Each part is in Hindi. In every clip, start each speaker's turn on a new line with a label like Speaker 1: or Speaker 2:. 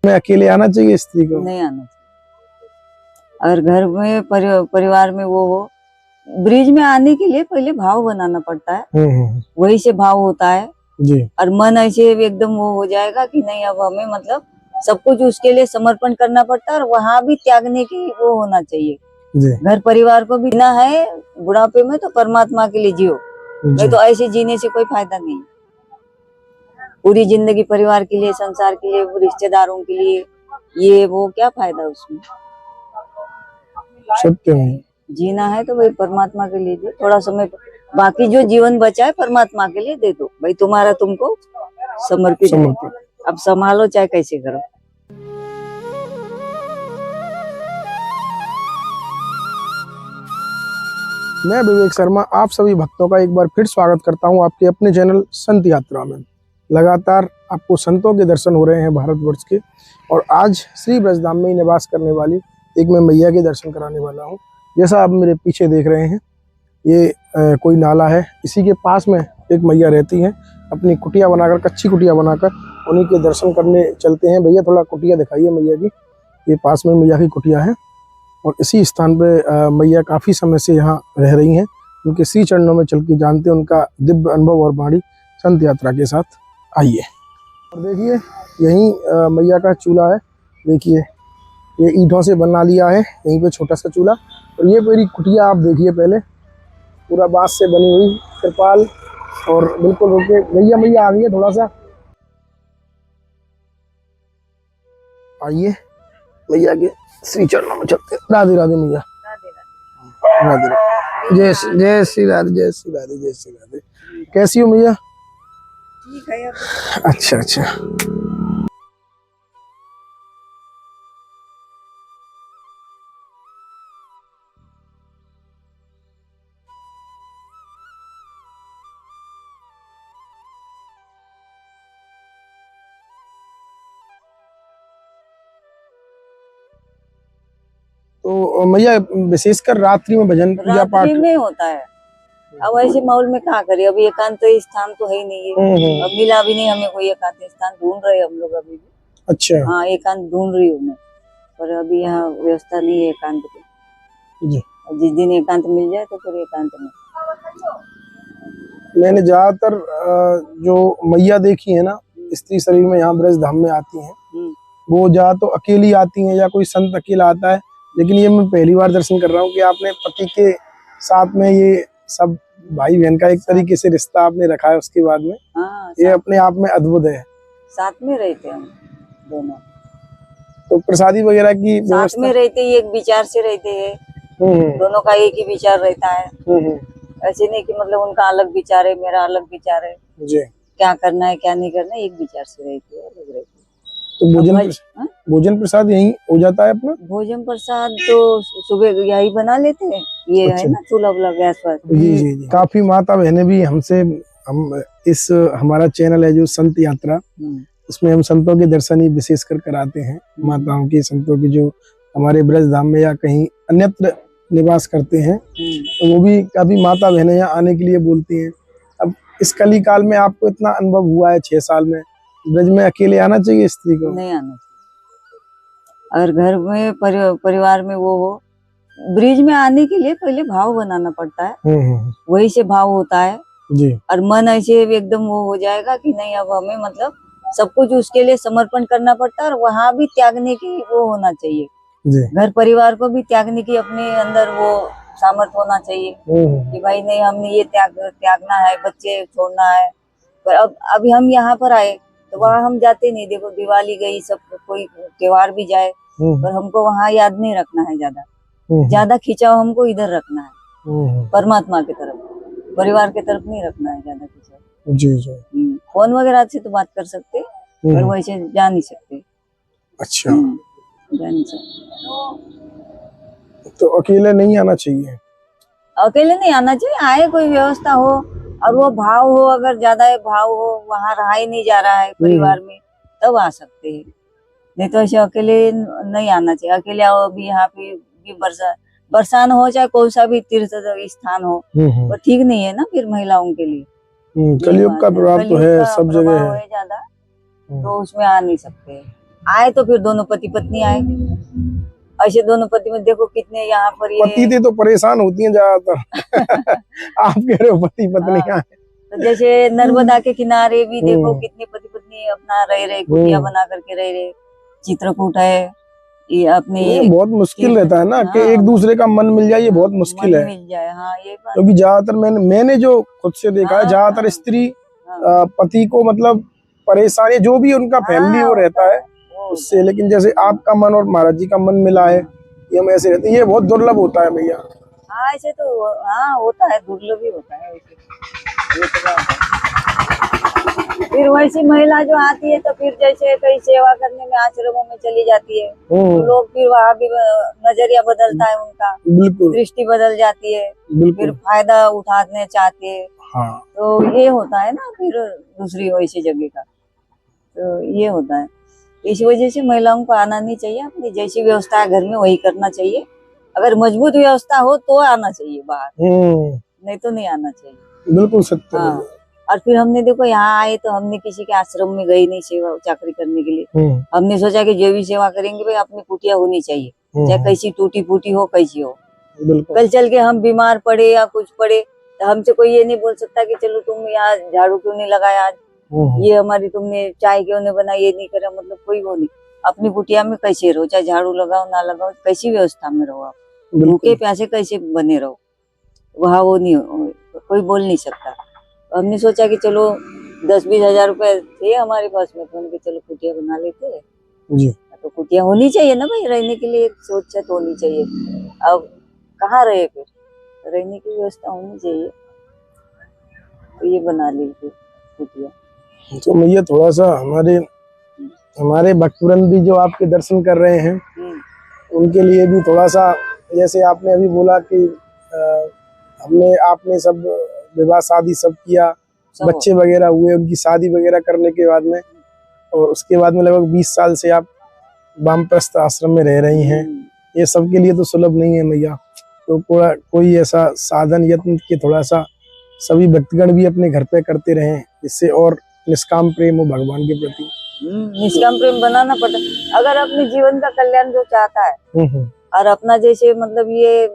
Speaker 1: में अकेले आना चाहिए स्त्री को?
Speaker 2: नहीं आना चाहिए। अगर घर में परिवार में वो हो, ब्रिज में आने के लिए पहले भाव बनाना पड़ता है। वही से भाव होता है
Speaker 1: जी।
Speaker 2: और मन ऐसे एकदम वो हो जाएगा कि नहीं, अब हमें मतलब सब कुछ उसके लिए समर्पण करना पड़ता है और वहाँ भी त्यागने की वो होना चाहिए
Speaker 1: जी।
Speaker 2: घर परिवार को भी जीना है बुढ़ापे में तो परमात्मा के लिए जियो, नहीं तो ऐसे जीने से कोई फायदा नहीं। पूरी जिंदगी परिवार के लिए, संसार के लिए, रिश्तेदारों के लिए, ये वो क्या फायदा उसमें।
Speaker 1: सत्य में
Speaker 2: जीना है तो भाई परमात्मा के लिए दे थोड़ा समय, बाकी जो जीवन बचा है परमात्मा के लिए दे दो भाई, तुम्हारा तुमको समर्पित है, अब संभालो चाहे कैसे करो।
Speaker 1: मैं विवेक शर्मा आप सभी भक्तों का एक बार फिर स्वागत करता हूं आपके अपने चैनल संत यात्रा में। लगातार आपको संतों के दर्शन हो रहे हैं भारतवर्ष के, और आज श्री ब्रजधाम में ही निवास करने वाली एक मैं मैया के दर्शन कराने वाला हूं। जैसा आप मेरे पीछे देख रहे हैं, ये कोई नाला है, इसी के पास में एक मैया रहती हैं। अपनी कुटिया बनाकर, कच्ची कुटिया बनाकर उन्हीं के दर्शन करने चलते हैं। भैया थोड़ा कुटिया दिखाइए मैया की। ये पास में मैया की कुटिया है और इसी स्थान पे मैया काफ़ी समय से यहाँ रह रही हैं। उनके श्री चरणों में चल के जानते हैं उनका दिव्य अनुभव और वाणी संत यात्रा के साथ। आइए और देखिए, यहीं मैया का चूल्हा है। देखिए ये ईंटों से बना लिया है, यहीं पे छोटा सा चूल्हा। और ये मेरी कुटिया आप देखिए, पहले पूरा बांस से बनी हुई तिरपाल, और बिल्कुल रुके मैया आ गई है। थोड़ा सा आइए मैया के श्री चरणों में चलते। राधे राधे मैया, राधे राधे। जय श्री राधे, जय श्री राधे, जय श्री राधे। कैसी हो मैया?
Speaker 2: ठीक है।
Speaker 1: अच्छा अच्छा। तो मैया विशेषकर रात्रि में भजन पूजा पाठ
Speaker 2: में होता है। अब ऐसे माहौल में क्या करें, अभी एकांत स्थान तो है ही नहीं है। अब मिला भी नहीं हमें कोई एकांत स्थान, ढूंढ रहे हम लोग अभी भी।
Speaker 1: अच्छा।
Speaker 2: हाँ, एकांत ढूंढ रही हूँ मैं, पर अभी यहाँ व्यवस्था नहीं है एकांत की। जिस दिन एकांत मिल जाए तो फिर एकांत में।
Speaker 1: मैंने ज्यादातर जो मैया देखी है ना, स्त्री शरीर में यहाँ ब्रजधाम में आती हैं, वो या तो अकेली आती हैं या कोई संत अकेला आता है। लेकिन ये मैं पहली बार दर्शन कर रहा हूँ कि आपने पति के साथ में ये सब भाई बहन का एक तरीके से रिश्ता आपने रखा है उसके बाद में।
Speaker 2: हाँ,
Speaker 1: ये अपने आप में अद्भुत है।
Speaker 2: साथ में रहते हम दोनों,
Speaker 1: तो प्रसादी वगैरह की
Speaker 2: साथ में रहते ही, एक विचार से रहते हैं। दोनों का एक ही विचार रहता है। ऐसे नहीं कि मतलब उनका अलग विचार है, मेरा अलग विचार है जी, क्या करना है क्या नहीं करना है, एक विचार से रहते हैं, अलग रहते हैं।
Speaker 1: तो भोजन प्रसाद यहीं हो जाता है अपना?
Speaker 2: भोजन प्रसाद तो सुबह यही बना लेते हैं। ये अच्छा। है ना चूल्हा वूल्हा गैस पर।
Speaker 1: जी। काफी माता बहने भी हमसे, हम इस हमारा चैनल है जो संत यात्रा, उसमें हम संतों के दर्शन ही विशेष कर कराते हैं। माताओं के, संतों की जो हमारे ब्रजधाम में या कहीं अन्यत्र निवास करते हैं, तो वो भी काफी माता बहने यहाँ आने के लिए बोलती हैं। अब इस कली काल में आपको इतना अनुभव हुआ है 6 साल में, ब्रज में अकेले आना चाहिए स्त्री को?
Speaker 2: नहीं आना चाहिए। अगर घर में परिवार में वो हो, ब्रिज में आने के लिए पहले भाव बनाना पड़ता है। वही से भाव होता है जी। और मन ऐसे एकदम वो हो जाएगा कि नहीं, अब हमें मतलब सब कुछ उसके लिए समर्पण करना पड़ता है और वहाँ भी त्यागने की वो होना चाहिए जी। घर परिवार को भी त्यागने की अपने अंदर वो सामर्थ्य होना चाहिए कि भाई नहीं, हमने ये त्यागना है, बच्चे छोड़ना है। पर अब अभी हम यहाँ पर आए तो वहाँ हम जाते नहीं। देखो दिवाली गई, सब कोई त्योहार भी जाए, पर हमको वहाँ याद नहीं रखना है। ज्यादा खिंचाव हमको इधर रखना है, परमात्मा की तरफ, परिवार की तरफ नहीं रखना है ज्यादा खिंचाव जी। फोन वगैरह से तो बात कर सकते, पर वैसे जा नहीं सकते।
Speaker 1: अच्छा।
Speaker 2: जा नहीं सकते।
Speaker 1: तो अकेले नहीं आना चाहिए?
Speaker 2: अकेले नहीं आना चाहिए। आए कोई व्यवस्था हो और वो भाव हो, अगर ज्यादा भाव हो, वहाँ रहा ही नहीं जा रहा है परिवार में, तब आ सकते हैं। नहीं तो ऐसे अकेले नहीं आना चाहिए। अकेले आओ, अभी यहाँ पे बरसात हो, चाहे कौन सा भी तीर्थ स्थान हो, वो ठीक नहीं है ना फिर महिलाओं के लिए।
Speaker 1: कलयुग का प्रभाव तो है, सब जगह है
Speaker 2: ज्यादा, तो उसमें आ नहीं सकते। आए तो फिर दोनों पति पत्नी आए। ऐसे दोनों पति में देखो कितने यहाँ पर ये
Speaker 1: पति थे तो परेशान होती हैं ज्यादातर। आप कह रहे हो पति पत्नी
Speaker 2: हाँ।
Speaker 1: आए।
Speaker 2: तो जैसे नर्मदा के किनारे भी देखो कितने पति पत्नी अपना रह रहे, कुटिया बना करके रह रहे। चित्रकूट है, ये अपने
Speaker 1: ये बहुत मुश्किल रहता है ना कि एक दूसरे का मन मिल जाए, ये बहुत मुश्किल है।
Speaker 2: मिल जाए, हाँ ये बात।
Speaker 1: क्योंकि ज्यादातर मैंने जो खुद से देखा है, ज्यादातर स्त्री पति को मतलब परेशानी जो भी उनका फैमिली वो रहता है उससे, लेकिन जैसे आपका मन और महाराज जी का मन मिला है, ये हम ऐसे रहते हैं, ये बहुत दुर्लभ होता है भैया।
Speaker 2: हाँ ऐसे तो हाँ होता है, दुर्लभ ही होता है वैसे। ये तो बात है। फिर वैसी महिला जो आती है तो फिर जैसे कहीं सेवा करने में आश्रमों में चली जाती है, तो लोग फिर वहाँ भी नजरिया बदलता है उनका,
Speaker 1: बिल्कुल
Speaker 2: दृष्टि बदल जाती है, फिर फायदा उठाने चाहते हैं।
Speaker 1: हाँ।
Speaker 2: तो ये होता है ना फिर दूसरी वैसी जगह का, तो ये होता है। इस वजह से महिलाओं को आना नहीं चाहिए, अपनी जैसी व्यवस्था है घर में वही करना चाहिए। अगर मजबूत व्यवस्था हो तो आना चाहिए बाहर, नहीं तो नहीं आना चाहिए।
Speaker 1: बिल्कुल सत्य।
Speaker 2: हाँ। और फिर हमने देखो यहाँ आए तो हमने किसी के आश्रम में गई नहीं सेवा चाकरी करने के लिए। हमने सोचा कि जो भी सेवा करेंगे भाई अपनी कुटिया होनी चाहिए, चाहे कैसी टूटी फूटी हो कैसी हो। कल चल के हम बीमार पड़े या कुछ पड़े तो हमसे कोई ये नहीं बोल सकता कि चलो तुम यहाँ झाड़ू क्यों नहीं लगाया आज, ये हमारी तुमने चाय क्यों नहीं बनाई, ये नहीं करा, मतलब कोई वो नहीं। अपनी कुटिया में कैसे रहो, चाहे झाड़ू लगाओ ना लगाओ, कैसी व्यवस्था में रहो, आप भूखे प्यासे कैसे बने रहो, वहाँ वो नहीं कोई बोल नहीं सकता। हमने सोचा कि चलो 10-20 हजार रुपए थे हमारे पास में, तो चलो कुटिया बना लेते जी। तो कुटिया होनी चाहिए ना भाई, रहने के लिए एक सोच छत होनी चाहिए। अब कहाँ रहे, फिर रहने की व्यवस्था होनी चाहिए, तो ये बना लीजिए कुटिया।
Speaker 1: तो मैं थोड़ा सा हमारे भक्तवृंद भी जो आपके दर्शन कर रहे हैं उनके लिए भी थोड़ा सा, जैसे आपने अभी बोला कि आपने सब विवाह शादी सब किया, बच्चे वगैरह हुए, उनकी शादी वगैरह करने के बाद में, और उसके बाद में लगभग 20 साल से आप वामप्रस्थ आश्रम में रह रही हैं। ये सब के लिए तो सुलभ नहीं है मैया, तो कोई ऐसा साधन यत्न के थोड़ा सा सभी भक्तगण भी अपने घर पे करते रहें, जिससे और निष्काम प्रेम हो भगवान के प्रति।
Speaker 2: निष्काम प्रेम बनाना पड़ता है अगर अपने जीवन का कल्याण जो चाहता है, और अपना जैसे मतलब ये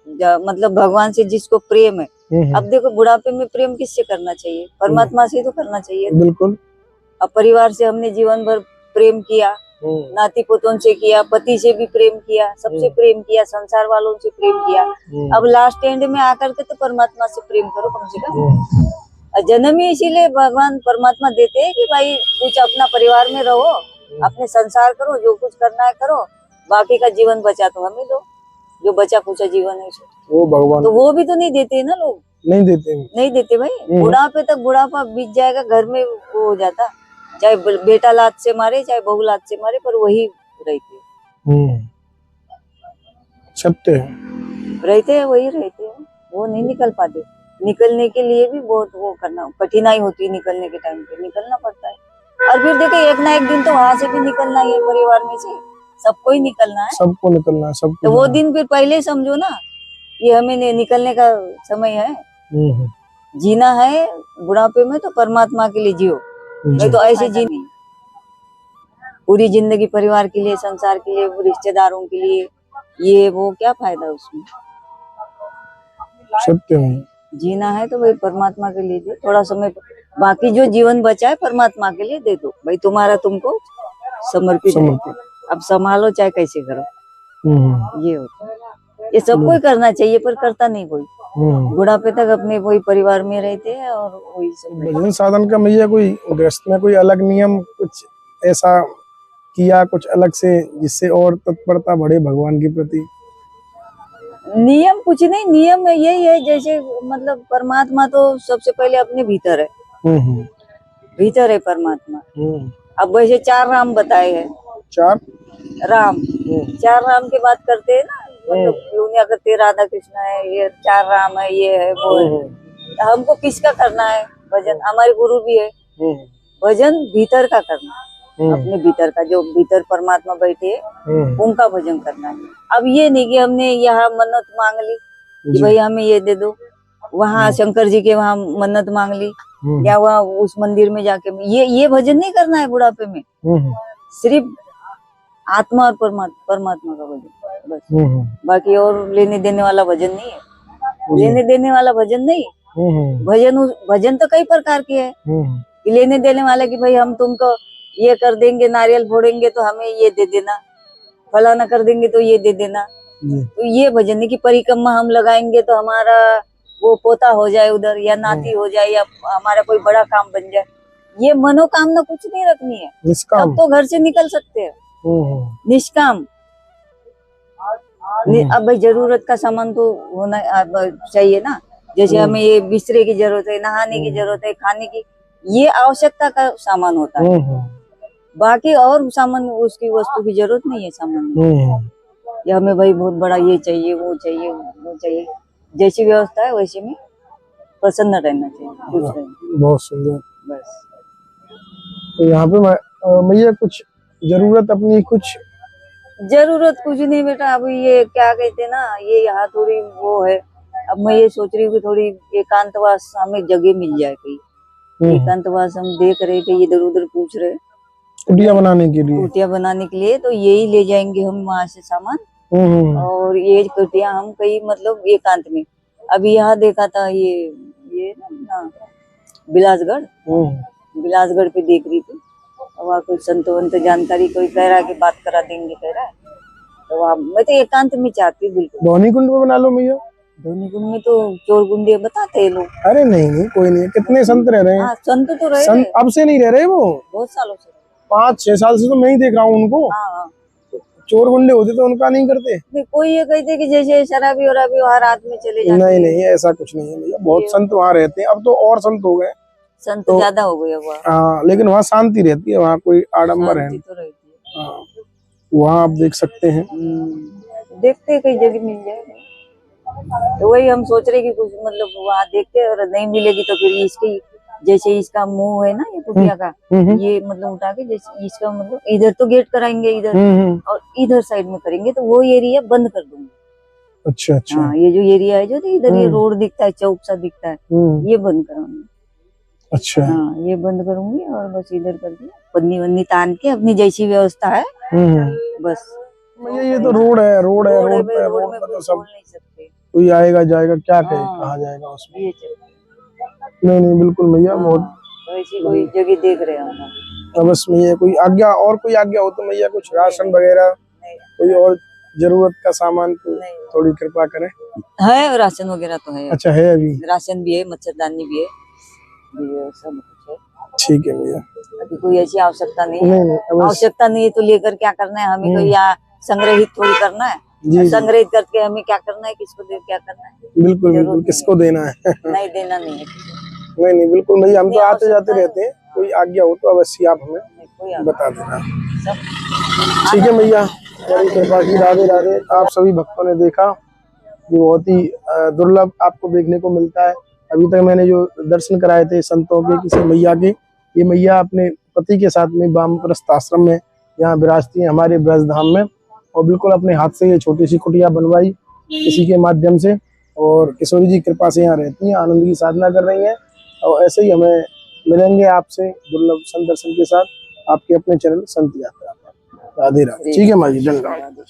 Speaker 2: मतलब भगवान से जिसको प्रेम है। अब देखो बुढ़ापे में प्रेम किससे करना चाहिए, परमात्मा से तो करना चाहिए। बिल्कुल। अब परिवार से हमने जीवन भर प्रेम किया, नाती पोतों से किया, पति से भी प्रेम किया, सबसे प्रेम किया, संसार वालों से प्रेम किया। अब लास्ट एंड में आकर के तो परमात्मा से प्रेम करो कम से कम। जन्म ही इसीलिए भगवान परमात्मा देते हैं कि भाई कुछ अपना परिवार में रहो, अपने संसार करो, जो कुछ करना है करो, बाकी का जीवन बचा तो हमें दो, जो बचा कुछ जीवन है वो भगवान। तो वो भी तो नहीं देते ना लोग, नहीं देते भाई। बुढ़ापे तक बुढ़ापा बीत जाएगा, घर में वो हो जाता, चाहे बेटा लात से मारे चाहे बहू लात से मारे, पर वही रहते सत्य रहते हैं, वही रहते हैं, वो नहीं निकल पाते। निकलने के लिए भी बहुत वो करना, कठिनाई होती है, निकलने के टाइम पे निकलना पड़ता है। और फिर देखिए एक ना एक दिन तो वहां से भी निकलना ही है, परिवार में से सबको ही निकलना है, सबको निकलना है, सबको। तो वो दिन फिर पहले ही समझो ना, ये हमें निकलने का समय है, जीना है बुढ़ापे में तो परमात्मा के लिए जियो, नहीं तो ऐसे जी नहीं। पूरी जिंदगी परिवार के लिए, संसार के लिए, रिश्तेदारों के लिए, ये वो क्या फायदा उसमें। सत्य में जीना है तो भाई परमात्मा के लिए दे थोड़ा समय, बाकी जो जीवन बचा है परमात्मा के लिए दे दो भाई, तुम्हारा तुमको समर्पित है, अब संभालो चाहे कैसे करो। ये होता है, ये सबको ही करना चाहिए, पर करता नहीं कोई। बुढ़ापे तक अपने वही परिवार में रहते हैं और वही सब। भजन साधन का मैया कोई गृहस्थ में कोई अलग नियम कुछ ऐसा किया कुछ अलग से, जिससे और तत्परता बढ़े भगवान के प्रति? नियम कुछ नहीं, नियम यही है जैसे मतलब परमात्मा तो सबसे पहले अपने भीतर है, भीतर है परमात्मा। अब वैसे 4 राम बताए हैं, 4 राम, 4 राम की बात करते हैं ना, मतलब दुनिया करते राधा कृष्ण है, ये 4 राम है, ये है वो है। तो हमको किसका करना है भजन? हमारे गुरु भी है, भजन भीतर का करना है, अपने भीतर का, जो भीतर परमात्मा बैठे उनका भजन करना है। अब ये नहीं कि हमने यहाँ मन्नत मांग ली कि भाई हमें ये दे दो, वहाँ शंकर जी के वहाँ मन्नत मांग ली, या वहाँ उस मंदिर में जाके ये भजन नहीं करना है बुढ़ापे में। सिर्फ आत्मा और परमात्मा का भजन बस। बाकी और लेने देने वाला भजन नहीं है। लेने देने वाला भजन नहीं, भजन तो कई प्रकार के है। कि लेने देने वाला कि भाई हम तुमको ये कर देंगे, नारियल फोड़ेंगे तो हमें ये दे देना, फलाना कर देंगे तो ये दे देना। तो ये भजन नहीं कि परिक्रमा हम लगाएंगे तो हमारा वो पोता हो जाए उधर, या नाती हो जाए, या हमारा कोई बड़ा काम बन जाए। ये मनोकामना कुछ नहीं रखनी है, तब तो घर से निकल सकते हैं निष्काम। अब भाई जरूरत का सामान तो होना चाहिए ना, जैसे हमें ये बिस्तरे की जरूरत है, नहाने की जरूरत है, खाने की, ये आवश्यकता का सामान होता है। बाकी और सामान, उसकी वस्तु की जरूरत नहीं है सामान। या हमें भाई बहुत बड़ा ये चाहिए, वो चाहिए, वो चाहिए, जैसी व्यवस्था है वैसे में प्रसन्न रहना चाहिए।
Speaker 1: बहुत सुंदर।
Speaker 2: बस
Speaker 1: तो यहाँ पे मैया कुछ जरूरत अपनी कुछ
Speaker 2: जरूरत कुछ नहीं बेटा। अब ये क्या कहते हैं ना, ये यहाँ थोड़ी वो है। अब मैं ये सोच रही हूँ कि थोड़ी एकांतवास हमें जगह मिल जाए कहीं। एकांतवास हम देख रहे कि इधर उधर पूछ रहे
Speaker 1: कुटिया बनाने के लिए,
Speaker 2: कुटिया बनाने के लिए, तो यही ले जाएंगे हम वहां से सामान। और ये कुटिया हम कहीं मतलब एकांत में। अभी यहाँ देखा था ये ना बिलासगढ़, बिलासगढ़ पे देख रही थी। वहाँ कोई संतवंत जानकारी कोई कह रहा है कि बात करा देंगे, कह रहा है। तो वहाँ मैं तो एकांत में चाहती हूँ बिल्कुल।
Speaker 1: धोनी कुंड में बना लो मैया।
Speaker 2: धोनी कुंड में तो चोर गुंडे बताते हैं लोग।
Speaker 1: अरे नहीं कोई नहीं, कितने संत रह रहे हैं।
Speaker 2: संत तो रहे,
Speaker 1: अब से नहीं रह रहे, वो
Speaker 2: बहुत सालों से,
Speaker 1: 5-6 साल से तो मैं ही देख रहा हूँ उनको। चोर गुंडे होते तो उनका नहीं करते।
Speaker 2: कोई ये कहते कि जैसे शराबी वराबी वहाँ रात में चले जाते।
Speaker 1: नहीं ऐसा कुछ नहीं है भैया, बहुत संत वहाँ रहते हैं। अब तो और संत हो गए,
Speaker 2: संत तो ज्यादा हो गए वहाँ।
Speaker 1: हाँ, लेकिन वहाँ शांति रहती है, वहाँ कोई आडम्बर है
Speaker 2: तो रहती है।
Speaker 1: हाँ, वहाँ आप देख सकते हैं।
Speaker 2: देखते हैं कई जगह मिल जाए, तो वही हम सोच रहे कि कुछ मतलब वहाँ देखते, और नहीं मिलेगी तो फिर इसकी, जैसे इसका मुंह है ना ये कुटिया का, ये मतलब उठा के जैसे इसका मतलब इधर तो गेट कराएंगे इधर, और इधर साइड में करेंगे तो वो एरिया बंद कर दूंगे।
Speaker 1: अच्छा अच्छा।
Speaker 2: हाँ, ये जो एरिया है जो इधर ये रोड दिखता है, चौक सा दिखता है, ये बंद कराऊंगी।
Speaker 1: अच्छा।
Speaker 2: हाँ, ये बंद करूंगी और बस इधर कर दिया, पन्नी वन्नी तान के अपनी जैसी व्यवस्था है बस।
Speaker 1: ये तो रोड है, रोड पे तो सब
Speaker 2: नहीं सकते,
Speaker 1: कोई आएगा जाएगा, क्या कहा जाएगा उसमें। नहीं बिल्कुल भैया, बहुत
Speaker 2: ऐसी कोई जगह देख रहे हैं।
Speaker 1: बस मैया कोई आज्ञा, और कोई आज्ञा हो तो मैया कुछ राशन वगैरह, कोई और जरूरत का सामान तो थोड़ी कृपा करें।
Speaker 2: है राशन वगैरह तो है।
Speaker 1: अच्छा है, अभी
Speaker 2: राशन भी है, मच्छरदानी भी है, सब कुछ है।
Speaker 1: ठीक है भैया,
Speaker 2: अभी कोई ऐसी आवश्यकता नहीं है। आवश्यकता नहीं है तो लेकर क्या करना है हमें, कोई यहाँ संग्रहित थोड़ी करना है। संग्रहित करके हमें क्या करना है, किसको दे क्या करना है।
Speaker 1: बिल्कुल किसको देना है।
Speaker 2: नहीं देना नहीं है।
Speaker 1: नहीं बिल्कुल भैया, हम तो आते जाते रहते हैं, कोई आज्ञा हो तो अवश्य आप हमें बता देना। ठीक है भैया, बड़ी कृपा की, राधे राधे। आप सभी भक्तों ने देखा, ये बहुत ही दुर्लभ आपको देखने को मिलता है। अभी तक मैंने जो दर्शन कराए थे संतों के, किसी मैया के, ये मैया अपने पति के साथ में वामप्रस्थ आश्रम में यहाँ विराजती है हमारे ब्रजधाम में, और बिल्कुल अपने हाथ से ये छोटी सी कुटिया बनवाई किसी के माध्यम से, और किशोरी जी कृपा से यहाँ रहती हैं, आनंद की साधना कर रही हैं। और ऐसे ही हमें मिलेंगे आपसे दुर्लभ संत दर्शन के साथ, आपके अपने चैनल संत यात्रा पर। राधे राधे। ठीक है माँ जी, धन्यवाद।